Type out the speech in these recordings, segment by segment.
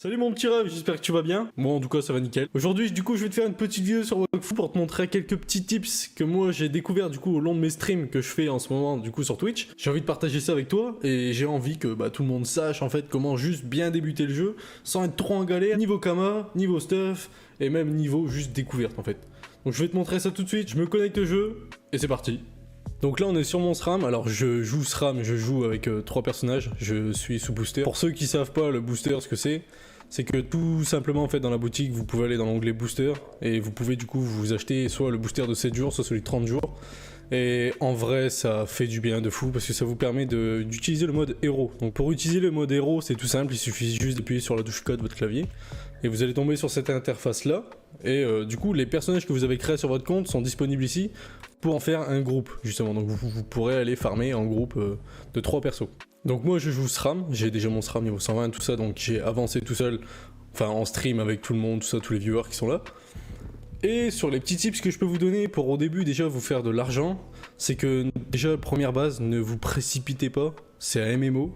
Salut mon petit rêve, j'espère que tu vas bien. Moi en tout cas ça va nickel. Aujourd'hui du coup je vais te faire une petite vidéo sur Wakfu pour te montrer quelques petits tips que moi j'ai découvert du coup au long de mes streams que je fais en ce moment du coup sur Twitch. J'ai envie de partager ça avec toi et j'ai envie que tout le monde sache en fait comment juste bien débuter le jeu sans être trop en galère niveau Kama, niveau stuff et même niveau juste découverte en fait. Donc je vais te montrer ça tout de suite, je me connecte au jeu et c'est parti. Donc là on est sur mon SRAM, alors je joue SRAM, je joue avec 3 personnages, je suis sous booster. Pour ceux qui savent pas le booster ce que c'est que tout simplement en fait dans la boutique vous pouvez aller dans l'onglet booster et vous pouvez du coup vous acheter soit le booster de 7 jours, soit celui de 30 jours. Et en vrai ça fait du bien de fou parce que ça vous permet d'utiliser le mode héros. Donc pour utiliser le mode héros c'est tout simple, il suffit juste d'appuyer sur la touche code de votre clavier et vous allez tomber sur cette interface là et du coup les personnages que vous avez créés sur votre compte sont disponibles ici pour en faire un groupe justement. Donc vous pourrez aller farmer en groupe de 3 persos. Donc moi je joue SRAM, j'ai déjà mon SRAM niveau 120 tout ça, donc j'ai avancé tout seul, enfin en stream avec tout le monde, tout ça, tous les viewers qui sont là. Et sur les petits tips que je peux vous donner pour au début déjà vous faire de l'argent, c'est que déjà première base, ne vous précipitez pas, c'est un MMO,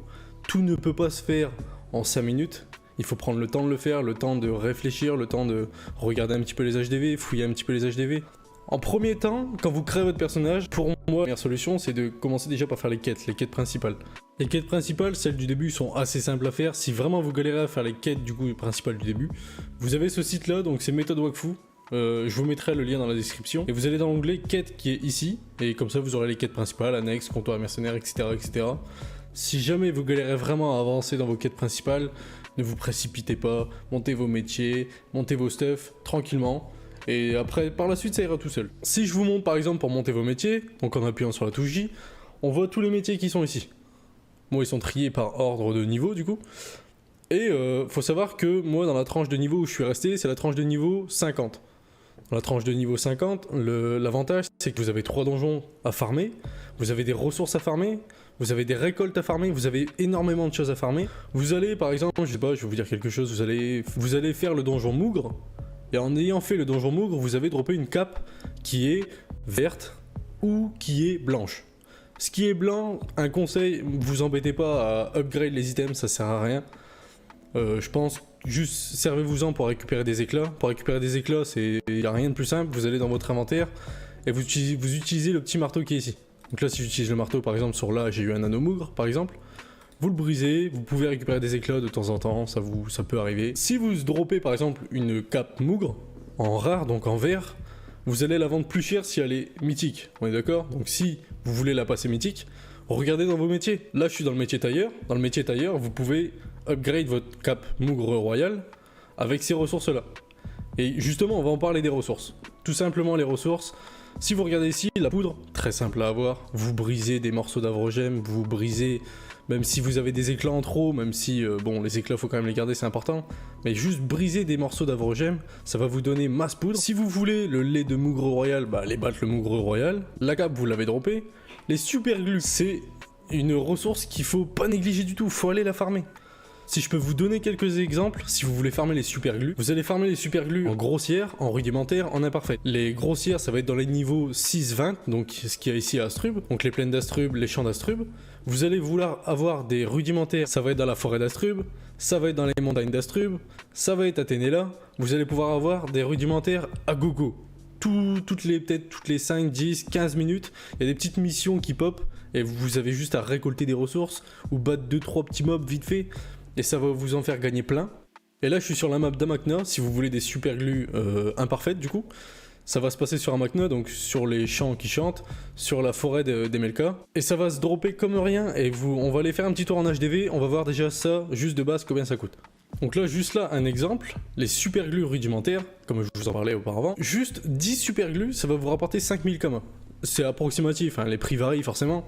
tout ne peut pas se faire en 5 minutes, il faut prendre le temps de le faire, le temps de réfléchir, le temps de regarder un petit peu les HDV, fouiller un petit peu les HDV. En premier temps, quand vous créez votre personnage, pour moi, la meilleure solution, c'est de commencer déjà par faire les quêtes principales. Les quêtes principales, celles du début, sont assez simples à faire. Si vraiment vous galérez à faire les quêtes du coup principales du début, vous avez ce site-là, donc c'est méthode Wakfu. Je vous mettrai le lien dans la description. Et vous allez dans l'onglet quête qui est ici, et comme ça vous aurez les quêtes principales, annexes, comptoir mercenaire, etc., etc. Si jamais vous galérez vraiment à avancer dans vos quêtes principales, ne vous précipitez pas, montez vos métiers, montez vos stuff tranquillement. Et après, par la suite, ça ira tout seul. Si je vous montre par exemple pour monter vos métiers, donc en appuyant sur la touche J, on voit tous les métiers qui sont ici. Moi, ils sont triés par ordre de niveau du coup. Et faut savoir que moi, dans la tranche de niveau où je suis resté, c'est la tranche de niveau 50. Dans la tranche de niveau 50, l'avantage, c'est que vous avez 3 donjons à farmer, vous avez des ressources à farmer, vous avez des récoltes à farmer, vous avez énormément de choses à farmer. Vous allez, par exemple, je sais pas, je vais vous dire quelque chose, vous allez faire le donjon Mougre. Et en ayant fait le donjon Mougre, vous avez droppé une cape qui est verte ou qui est blanche. Ce qui est blanc, un conseil, vous embêtez pas à upgrade les items, ça sert à rien. Je pense juste servez-vous-en pour récupérer des éclats. Pour récupérer des éclats, il n'y a rien de plus simple, vous allez dans votre inventaire et vous utilisez le petit marteau qui est ici. Donc là si j'utilise le marteau par exemple sur là j'ai eu un anneau Mougre par exemple. Vous le brisez, vous pouvez récupérer des éclats de temps en temps, ça peut arriver. Si vous droppez par exemple une cape Mougre, en rare, donc en vert, vous allez la vendre plus cher si elle est mythique, on est d'accord? Donc si vous voulez la passer mythique, regardez dans vos métiers. Là je suis dans le métier tailleur, vous pouvez upgrade votre cape Mougre royale avec ces ressources là. Et justement on va en parler des ressources. Tout simplement les ressources. Si vous regardez ici, la poudre, très simple à avoir, vous brisez des morceaux d'avrogème, vous brisez, même si vous avez des éclats en trop, même si, bon, les éclats, faut quand même les garder, c'est important, mais juste briser des morceaux d'avrogème, ça va vous donner masse poudre. Si vous voulez le lait de Mougre royal, allez battre le Mougre royal, la cape, vous l'avez droppé, les super glues, c'est une ressource qu'il faut pas négliger du tout, faut aller la farmer. Si je peux vous donner quelques exemples, si vous voulez farmer les super glues, vous allez farmer les super glues en grossière, en rudimentaire, en imparfait. Les grossières, ça va être dans les niveaux 6-20, donc ce qu'il y a ici à Astrub, donc les plaines d'Astrub, les champs d'Astrub. Vous allez vouloir avoir des rudimentaires, ça va être dans la forêt d'Astrub, ça va être dans les montagnes d'Astrub, ça va être à Ténéla. Vous allez pouvoir avoir des rudimentaires à gogo. Peut-être toutes les 5, 10, 15 minutes, il y a des petites missions qui pop, et vous avez juste à récolter des ressources, ou battre 2-3 petits mobs vite fait, et ça va vous en faire gagner plein. Et là je suis sur la map d'Amakna, si vous voulez des super glues imparfaites du coup. Ça va se passer sur Amakna, donc sur les champs qui chantent, sur la forêt d'Emelka. Et ça va se dropper comme rien, et on va aller faire un petit tour en HDV, on va voir déjà ça, juste de base, combien ça coûte. Donc là, juste là, un exemple, les super glues rudimentaires, comme je vous en parlais auparavant, juste 10 super glues, ça va vous rapporter 5000 kamas. C'est approximatif, hein, les prix varient forcément.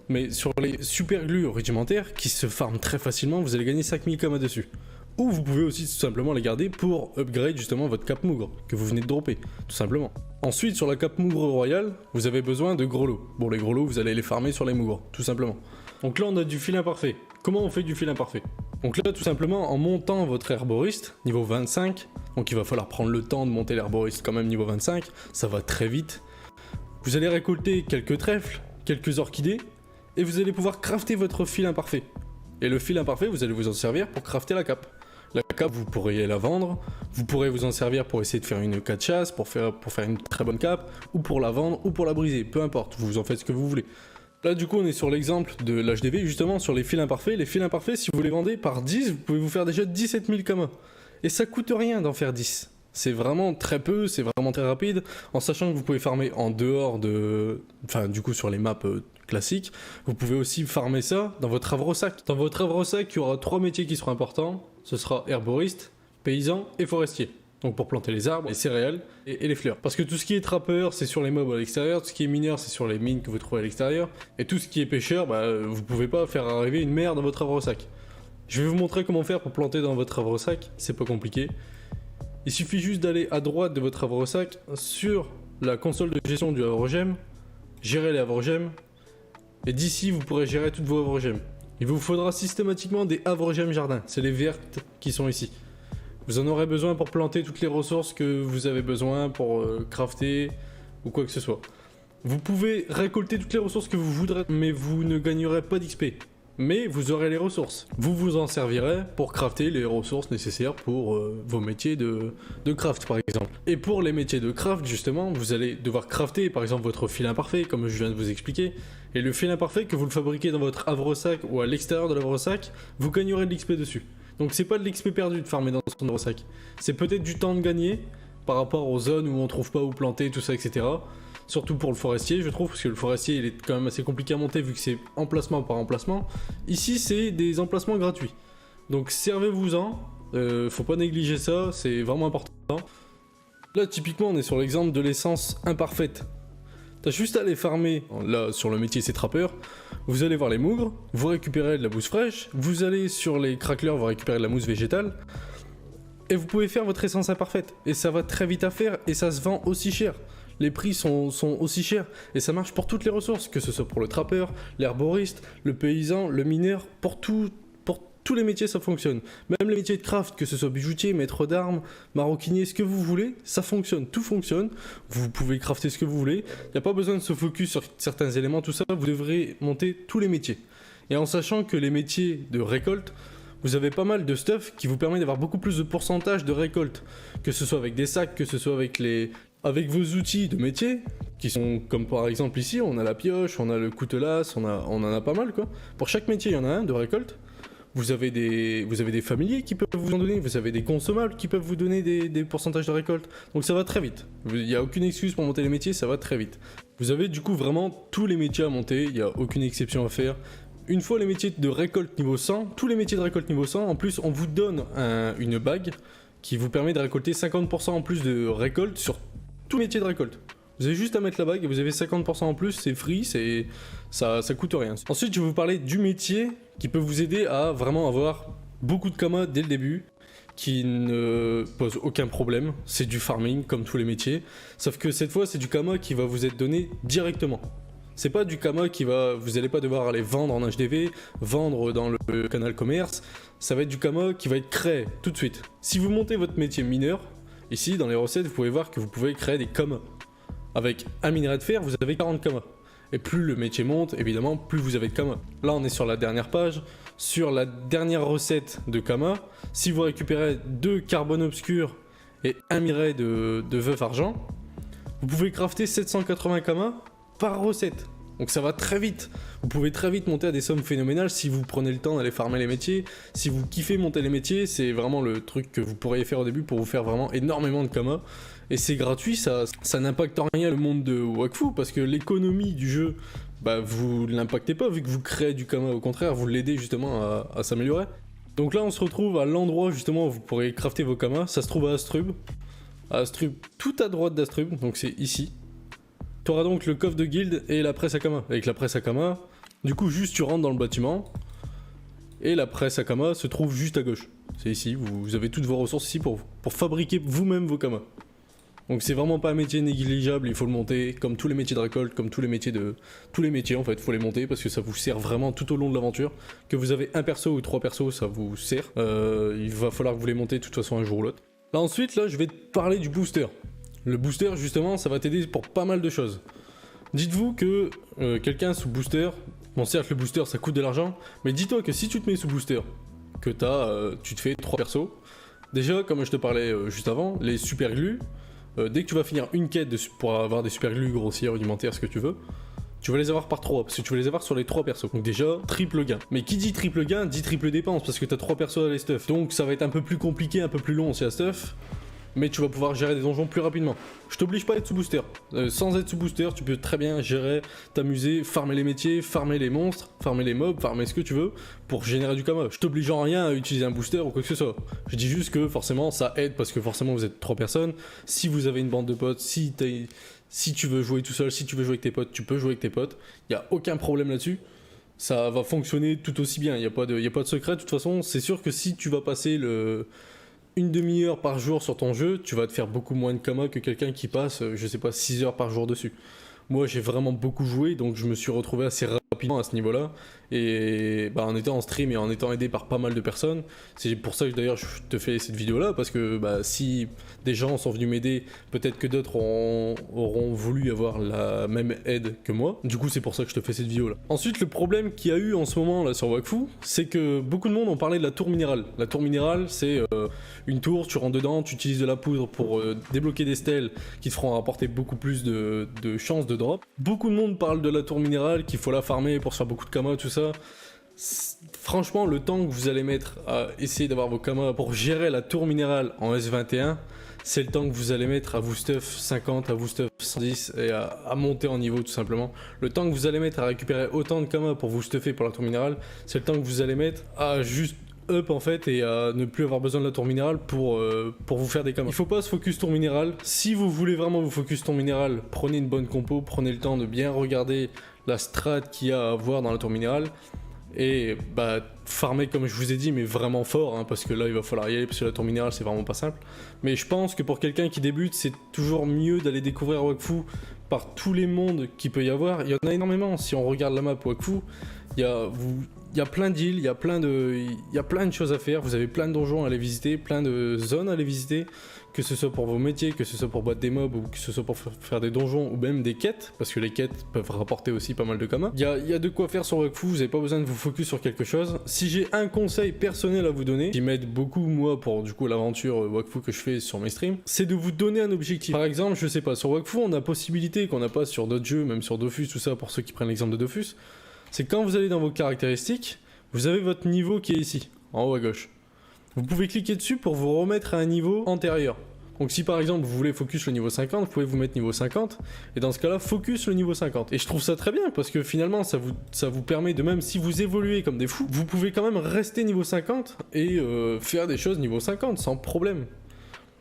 Mais sur les super glues rudimentaires, qui se farment très facilement, vous allez gagner 5000 kamas dessus. Ou vous pouvez aussi tout simplement les garder pour upgrade justement votre cape Mougre, que vous venez de dropper, tout simplement. Ensuite, sur la cape Mougre royale, vous avez besoin de grelots. Bon, les grelots, vous allez les farmer sur les Mougres, tout simplement. Donc là, on a du fil imparfait. Comment on fait du fil imparfait? Donc là, tout simplement, en montant votre herboriste, niveau 25, donc il va falloir prendre le temps de monter l'herboriste quand même niveau 25, ça va très vite. Vous allez récolter quelques trèfles, quelques orchidées, et vous allez pouvoir crafter votre fil imparfait. Et le fil imparfait, vous allez vous en servir pour crafter la cape. La cape, vous pourriez la vendre, vous pourrez vous en servir pour essayer de faire une queue de chasse, pour faire une très bonne cape, ou pour la vendre, ou pour la briser, peu importe, vous en faites ce que vous voulez. Là du coup on est sur l'exemple de l'HDV justement, sur les fils imparfaits. Les fils imparfaits, si vous les vendez par 10, vous pouvez vous faire déjà 17 000 kamas. Et ça coûte rien d'en faire 10. C'est vraiment très peu, c'est vraiment très rapide, en sachant que vous pouvez farmer en dehors de... Enfin du coup sur les maps classiques, vous pouvez aussi farmer ça dans votre havre-sac. Dans votre havre-sac, il y aura 3 métiers qui seront importants, ce sera herboriste, paysan et forestier. Donc pour planter les arbres, les céréales et les fleurs. Parce que tout ce qui est trappeur, c'est sur les mobs à l'extérieur, tout ce qui est mineur, c'est sur les mines que vous trouvez à l'extérieur, et tout ce qui est pêcheur, vous pouvez pas faire arriver une mer dans votre havre-sac. Je vais vous montrer comment faire pour planter dans votre havre-sac, c'est pas compliqué. Il suffit juste d'aller à droite de votre havre-sac sur la console de gestion du havre-gemme, gérer les havre-gemmes, et d'ici vous pourrez gérer toutes vos havre-gemmes. Il vous faudra systématiquement des havre-gemmes jardin, c'est les vertes qui sont ici. Vous en aurez besoin pour planter toutes les ressources que vous avez besoin pour crafter ou quoi que ce soit. Vous pouvez récolter toutes les ressources que vous voudrez, mais vous ne gagnerez pas d'XP. Mais vous aurez les ressources. Vous vous en servirez pour crafter les ressources nécessaires pour vos métiers de craft par exemple. Et pour les métiers de craft justement, vous allez devoir crafter par exemple votre fil imparfait comme je viens de vous expliquer. Et le fil imparfait que vous le fabriquez dans votre havre-sac ou à l'extérieur de l'havre-sac, vous gagnerez de l'XP dessus. Donc c'est pas de l'XP perdu de farmer dans son havre-sac. C'est peut-être du temps de gagner par rapport aux zones où on trouve pas où planter, tout ça, etc. Surtout pour le forestier, je trouve, parce que le forestier, il est quand même assez compliqué à monter vu que c'est emplacement par emplacement. Ici, c'est des emplacements gratuits. Donc servez-vous-en, faut pas négliger ça, c'est vraiment important. Là, typiquement, on est sur l'exemple de l'essence imparfaite. T'as juste à aller farmer, là, sur le métier c'est trappeur, vous allez voir les mougres, vous récupérez de la mousse fraîche, vous allez sur les cracklers, vous récupérez de la mousse végétale, et vous pouvez faire votre essence imparfaite. Et ça va très vite à faire, et ça se vend aussi cher. Les prix sont aussi chers, et ça marche pour toutes les ressources, que ce soit pour le trappeur, l'herboriste, le paysan, le mineur, pour tous les métiers ça fonctionne. Même les métiers de craft, que ce soit bijoutier, maître d'armes, maroquinier, ce que vous voulez, ça fonctionne, tout fonctionne. Vous pouvez crafter ce que vous voulez, il n'y a pas besoin de se focus sur certains éléments, tout ça, vous devrez monter tous les métiers. Et en sachant que les métiers de récolte, vous avez pas mal de stuff qui vous permet d'avoir beaucoup plus de pourcentage de récolte, que ce soit avec des sacs, que ce soit avec vos outils de métier, qui sont comme par exemple ici, on a la pioche, on a le coutelas, on en a pas mal quoi. Pour chaque métier, il y en a un de récolte. Vous avez des familiers qui peuvent vous en donner, vous avez des consommables qui peuvent vous donner des pourcentages de récolte. Donc ça va très vite. Il n'y a aucune excuse pour monter les métiers, ça va très vite. Vous avez du coup vraiment tous les métiers à monter, il n'y a aucune exception à faire. Une fois les métiers de récolte niveau 100, tous les métiers de récolte niveau 100, en plus on vous donne une bague qui vous permet de récolter 50% en plus de récolte sur tout métier de récolte. Vous avez juste à mettre la bague et vous avez 50% en plus, c'est free, ça coûte rien. Ensuite, je vais vous parler du métier qui peut vous aider à vraiment avoir beaucoup de kamas dès le début, qui ne pose aucun problème. C'est du farming comme tous les métiers, sauf que cette fois, c'est du kama qui va vous être donné directement. C'est pas du kama vous allez pas devoir aller vendre en HDV, vendre dans le canal commerce, ça va être du kama qui va être créé tout de suite. Si vous montez votre métier mineur, ici dans les recettes, vous pouvez voir que vous pouvez créer des kamas. Avec un minerai de fer, vous avez 40 kamas. Et plus le métier monte, évidemment, plus vous avez de kamas. Là, on est sur la dernière page. Sur la dernière recette de kamas, si vous récupérez 2 carbone obscur et 1 minerai de veuf argent, vous pouvez crafter 780 kamas par recette. Donc ça va très vite. Vous pouvez très vite monter à des sommes phénoménales si vous prenez le temps d'aller farmer les métiers. Si vous kiffez monter les métiers, c'est vraiment le truc que vous pourriez faire au début pour vous faire vraiment énormément de kamas. Et c'est gratuit, ça n'impacte en rien le monde de Wakfu parce que l'économie du jeu, vous ne l'impactez pas vu que vous créez du kama. Au contraire, vous l'aidez justement à s'améliorer. Donc là, on se retrouve à l'endroit justement où vous pourrez crafter vos kamas. Ça se trouve à Astrub. À Astrub, tout à droite d'Astrub, donc c'est ici. Tu auras donc le coffre de guilde et la presse à kama. Avec la presse à kama, du coup, juste tu rentres dans le bâtiment et la presse à kama se trouve juste à gauche. C'est ici, vous avez toutes vos ressources ici pour fabriquer vous-même vos kamas. Donc c'est vraiment pas un métier négligeable, il faut le monter comme tous les métiers de récolte, comme tous les métiers en fait, il faut les monter parce que ça vous sert vraiment tout au long de l'aventure. Que vous avez un perso ou 3 persos, ça vous sert. Il va falloir que vous les montez de toute façon un jour ou l'autre. Là ensuite, je vais te parler du booster. Le booster justement, ça va t'aider pour pas mal de choses. Dites-vous que quelqu'un sous booster, bon certes le booster ça coûte de l'argent, mais dis-toi que si tu te mets sous booster, que tu te fais 3 persos, Déjà, comme je te parlais juste avant, les super glus, dès que tu vas finir une quête pour avoir des super glus grossières, rudimentaires, ce que tu veux, tu vas les avoir par 3, parce que tu vas les avoir sur les 3 persos. Donc déjà, triple gain. Mais qui dit triple gain, dit triple dépense, parce que t'as 3 persos à les stuff. Donc ça va être un peu plus compliqué, un peu plus long aussi à stuff, mais tu vas pouvoir gérer des donjons plus rapidement. Je t'oblige pas à être sous booster. Sans être sous booster, tu peux très bien gérer, t'amuser, farmer les métiers, farmer les monstres, farmer les mobs, farmer ce que tu veux, pour générer du kama. Je t'oblige en rien à utiliser un booster ou quoi que ce soit. Je dis juste que forcément ça aide, parce que forcément vous êtes 3 personnes. Si vous avez une bande de potes, si tu veux jouer tout seul, si tu veux jouer avec tes potes, tu peux jouer avec tes potes. Il n'y a aucun problème là-dessus. Ça va fonctionner tout aussi bien. Il n'y a pas de secret. De toute façon, c'est sûr que si tu vas passer une demi-heure par jour sur ton jeu, tu vas te faire beaucoup moins de kama que quelqu'un qui passe, je sais pas, 6 heures par jour dessus. Moi, j'ai vraiment beaucoup joué, donc je me suis retrouvé assez rapidement à ce niveau-là. Et bah, en étant en stream et en étant aidé par pas mal de personnes, c'est pour ça que d'ailleurs je te fais cette vidéo-là, parce que bah, si des gens sont venus m'aider, peut-être que d'autres auront voulu avoir la même aide que moi. Du coup, c'est pour ça que je te fais cette vidéo-là. Ensuite, le problème qu'il y a eu en ce moment là sur Wakfu, c'est que beaucoup de monde ont parlé de la tour minérale. La tour minérale, c'est une tour, tu rentres dedans, tu utilises de la poudre pour débloquer des stèles qui te feront apporter beaucoup plus de chances de drop. Beaucoup de monde parle de la tour minérale, qu'il faut la farmer pour se faire beaucoup de kama, tout ça. Franchement, le temps que vous allez mettre à essayer d'avoir vos kamas pour gérer la tour minérale en S21, c'est le temps que vous allez mettre à vous stuff 50, à vous stuff 110 et à monter en niveau tout simplement. Le temps que vous allez mettre à récupérer autant de kamas pour vous stuffer pour la tour minérale, c'est le temps que vous allez mettre à juste up en fait et à ne plus avoir besoin de la tour minérale pour vous faire des kamas. Il faut pas se focus tour minérale. Si vous voulez vraiment vous focus tour minérale, prenez une bonne compo, prenez le temps de bien regarder la strat qu'il y a à voir dans la tour minérale et bah farmer comme je vous ai dit, mais vraiment fort hein, parce que là il va falloir y aller parce que la tour minérale c'est vraiment pas simple. Mais je pense que pour quelqu'un qui débute, c'est toujours mieux d'aller découvrir Wakfu par tous les mondes qu'il peut y avoir. Il y en a énormément. Si on regarde la map Wakfu, il y a plein d'îles, il y a plein de choses à faire, vous avez plein de donjons à aller visiter, plein de zones à aller visiter, que ce soit pour vos métiers, que ce soit pour battre des mobs, ou que ce soit pour faire des donjons, ou même des quêtes, parce que les quêtes peuvent rapporter aussi pas mal de kama. Il y a de quoi faire sur Wakfu, vous n'avez pas besoin de vous focus sur quelque chose. Si j'ai un conseil personnel à vous donner, qui m'aide beaucoup moi pour du coup l'aventure Wakfu que je fais sur mes streams, c'est de vous donner un objectif. Par exemple, je sais pas, sur Wakfu on a possibilité qu'on n'a pas sur d'autres jeux, même sur Dofus, tout ça, pour ceux qui prennent l'exemple de Dofus, c'est quand vous allez dans vos caractéristiques, vous avez votre niveau qui est ici, en haut à gauche. Vous pouvez cliquer dessus pour vous remettre à un niveau antérieur. Donc si par exemple vous voulez focus le niveau 50, vous pouvez vous mettre niveau 50, et dans ce cas là, focus le niveau 50. Et je trouve ça très bien, parce que finalement ça vous permet de, même si vous évoluez comme des fous, vous pouvez quand même rester niveau 50 et faire des choses niveau 50 sans problème.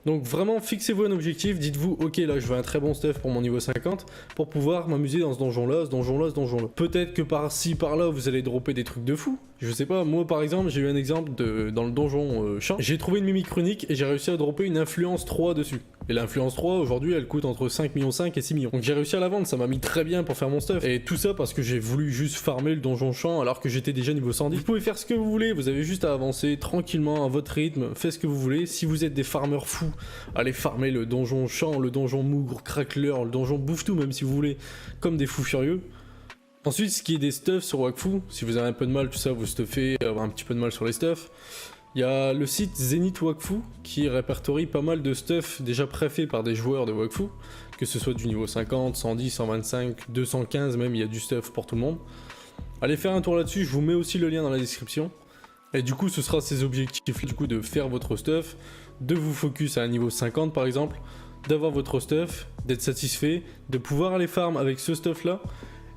Donc vraiment fixez-vous un objectif, dites-vous ok là je veux un très bon stuff pour mon niveau 50 pour pouvoir m'amuser dans ce donjon là, ce donjon là, ce donjon là. Peut-être que par-ci par-là vous allez dropper des trucs de fou. Je sais pas, moi par exemple j'ai eu un exemple dans le donjon champ, j'ai trouvé une mimique runique et j'ai réussi à dropper une influence 3 dessus. Et l'influence 3 aujourd'hui elle coûte entre 5,5 millions et 6 millions. Donc j'ai réussi à la vendre, ça m'a mis très bien pour faire mon stuff. Et tout ça parce que j'ai voulu juste farmer le donjon champ alors que j'étais déjà niveau 110. Vous pouvez faire ce que vous voulez, vous avez juste à avancer tranquillement à votre rythme, faites ce que vous voulez. Si vous êtes des farmers fous, allez farmer le donjon champ, le donjon mougre, crackler, le donjon bouffe tout même si vous voulez, comme des fous furieux. Ensuite, ce qui est des stuffs sur Wakfu, si vous avez un peu de mal, tout ça, vous stuffez, avoir un petit peu de mal sur les stuffs. Il y a le site Zenith Wakfu qui répertorie pas mal de stuff déjà préfait par des joueurs de Wakfu, que ce soit du niveau 50, 110, 125, 215 même, il y a du stuff pour tout le monde. Allez faire un tour là-dessus, je vous mets aussi le lien dans la description. Et du coup, ce sera ces objectifs du coup de faire votre stuff, de vous focus à un niveau 50 par exemple, d'avoir votre stuff, d'être satisfait, de pouvoir aller farm avec ce stuff là,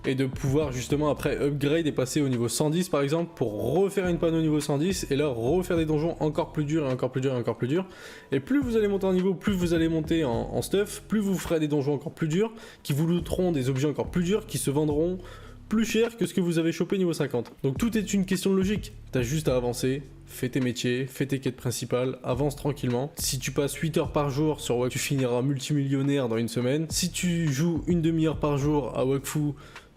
et de pouvoir justement après upgrade et passer au niveau 110 par exemple pour refaire une panne au niveau 110 et là refaire des donjons encore plus durs et encore plus durs et encore plus durs. Et plus vous allez monter en niveau, plus vous allez monter en stuff, plus vous ferez des donjons encore plus durs qui vous looteront des objets encore plus durs qui se vendront plus cher que ce que vous avez chopé niveau 50. Donc tout est une question de logique, t'as juste à avancer, fais tes métiers, fais tes quêtes principales, avance tranquillement. Si tu passes 8 heures par jour sur Wakfu, tu finiras multimillionnaire dans une semaine. Si tu joues une demi-heure par jour à Wakfu,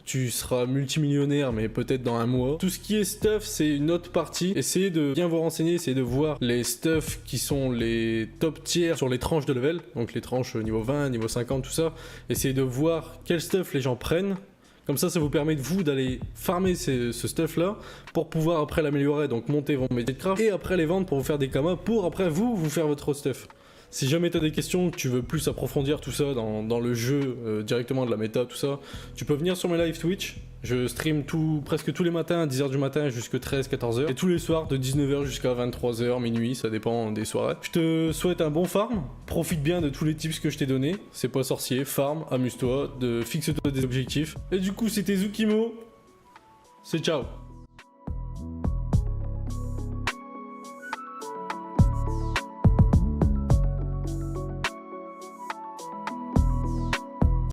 tu seras multimillionnaire mais peut-être dans un mois. Tout ce qui est stuff c'est une autre partie. Essayez de bien vous renseigner, essayez de voir les stuff qui sont les top tiers sur les tranches de level, donc les tranches niveau 20, niveau 50, tout ça. Essayez de voir quel stuff les gens prennent, Comme ça vous permet de vous d'aller farmer ce stuff là pour pouvoir après l'améliorer, donc monter vos métiers de craft et après les vendre pour vous faire des kamas pour après vous faire votre stuff. Si jamais tu as des questions, que tu veux plus approfondir tout ça dans le jeu, directement de la méta, tout ça, tu peux venir sur mes live Twitch. Je stream presque tous les matins à 10h du matin jusqu'à 13-14h. Et tous les soirs de 19h jusqu'à 23h, minuit, ça dépend des soirées. Je te souhaite un bon farm. Profite bien de tous les tips que je t'ai donnés. C'est pas sorcier, farm, amuse-toi, fixe-toi des objectifs. Et du coup, c'était Zukimo. C'est ciao.